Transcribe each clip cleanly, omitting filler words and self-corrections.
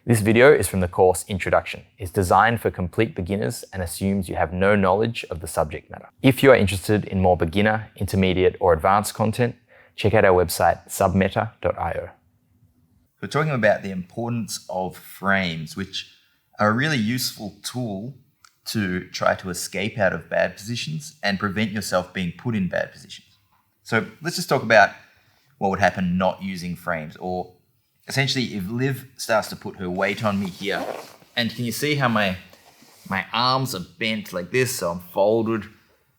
This video is from the course Introduction. It's designed for complete beginners and assumes you have no knowledge of the subject matter. If you are interested in more beginner, intermediate, or advanced content, check out our website SUBMETA.io. We're talking about the importance of frames, which are a really useful tool to try to escape out of bad positions and prevent yourself being put in bad positions. So let's just talk about what would happen not using frames, or essentially if Liv starts to put her weight on me here, and can you see how my arms are bent like this, so I'm folded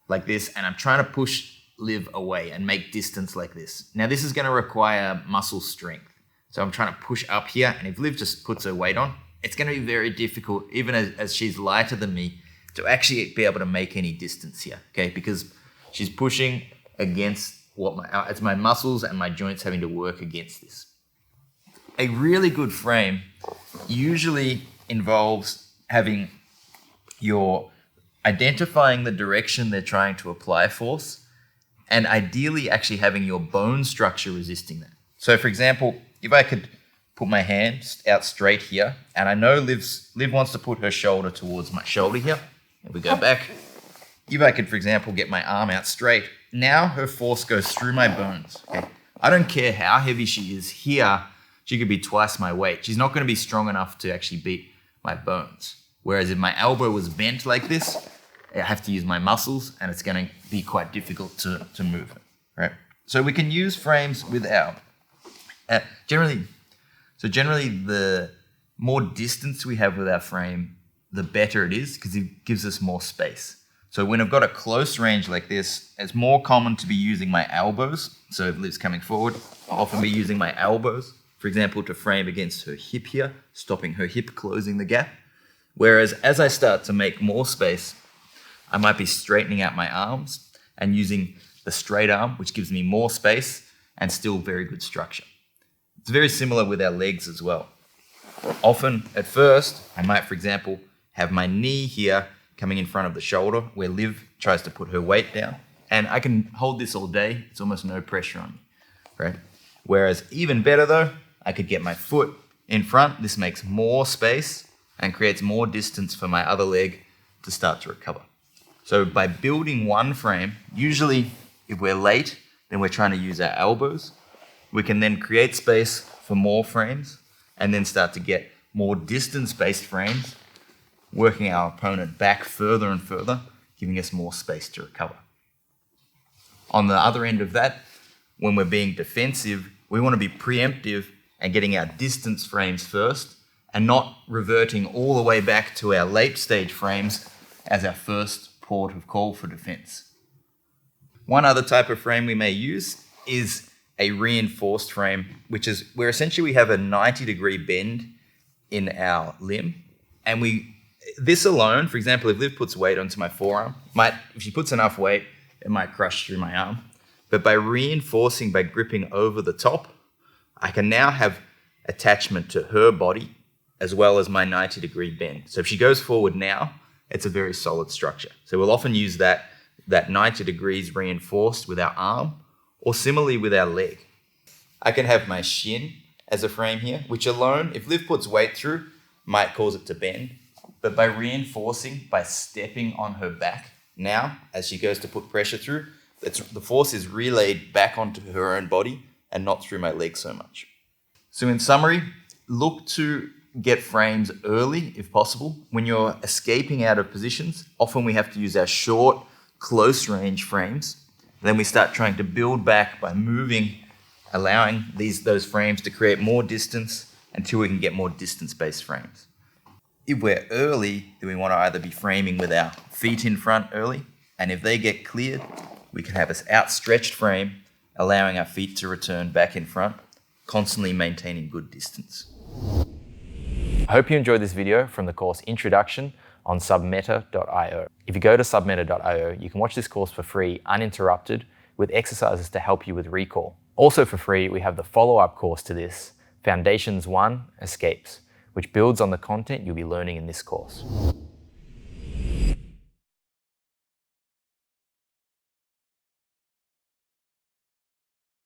like this, and I'm trying to push Liv away and make distance like this. Now this is going to require muscle strength. So I'm trying to push up here, and if Liv just puts her weight on, it's going to be very difficult, even as she's lighter than me, to actually be able to make any distance here, okay? Because she's pushing against it's my muscles and my joints having to work against this. A really good frame usually involves having identifying the direction they're trying to apply force, and ideally actually having your bone structure resisting that. So for example, if I could put my hand out straight here, and I know Liv wants to put her shoulder towards my shoulder here, and we go back. If I could, for example, get my arm out straight, now her force goes through my bones. Okay? I don't care how heavy she is here, she could be twice my weight. She's not going to be strong enough to actually beat my bones. Whereas if my elbow was bent like this, I have to use my muscles, and it's going to be quite difficult to move it, right? So we can use frames with generally, the more distance we have with our frame, the better it is, because it gives us more space. So when I've got a close range like this, it's more common to be using my elbows. So if Liv's coming forward, I'll often be using my elbows, for example, to frame against her hip here, stopping her hip, closing the gap. Whereas as I start to make more space, I might be straightening out my arms and using the straight arm, which gives me more space and still very good structure. It's very similar with our legs as well. Often, at first, I might, for example, have my knee here coming in front of the shoulder where Liv tries to put her weight down. And I can hold this all day. It's almost no pressure on me, right? Whereas even better though, I could get my foot in front. This makes more space and creates more distance for my other leg to start to recover. So by building one frame, usually if we're late, then we're trying to use our elbows. We can then create space for more frames and then start to get more distance-based frames, working our opponent back further and further, giving us more space to recover. On the other end of that, when we're being defensive, we want to be preemptive and getting our distance frames first and not reverting all the way back to our late stage frames as our first port of call for defense. One other type of frame we may use is a reinforced frame, which is where essentially we have a 90-degree bend in our limb. And this alone, for example, if Liv puts weight onto my forearm, if she puts enough weight, it might crush through my arm. But by reinforcing, by gripping over the top, I can now have attachment to her body as well as my 90-degree bend. So if she goes forward now, it's a very solid structure. So we'll often use that 90 degrees reinforced with our arm, or similarly with our leg. I can have my shin as a frame here, which alone, if Liv puts weight through, might cause it to bend. But by reinforcing, by stepping on her back, now, as she goes to put pressure through, the force is relayed back onto her own body and not through my leg so much. So in summary, look to get frames early if possible. When you're escaping out of positions, often we have to use our short, close range frames. Then we start trying to build back by moving, allowing those frames to create more distance until we can get more distance-based frames. If we're early, then we want to either be framing with our feet in front early, and if they get cleared, we can have this outstretched frame, allowing our feet to return back in front, constantly maintaining good distance. I hope you enjoyed this video from the course Introduction on SUBMETA.io. If you go to SUBMETA.io, you can watch this course for free, uninterrupted, with exercises to help you with recall. Also for free, we have the follow-up course to this, Foundations 1, Escapes, which builds on the content you'll be learning in this course.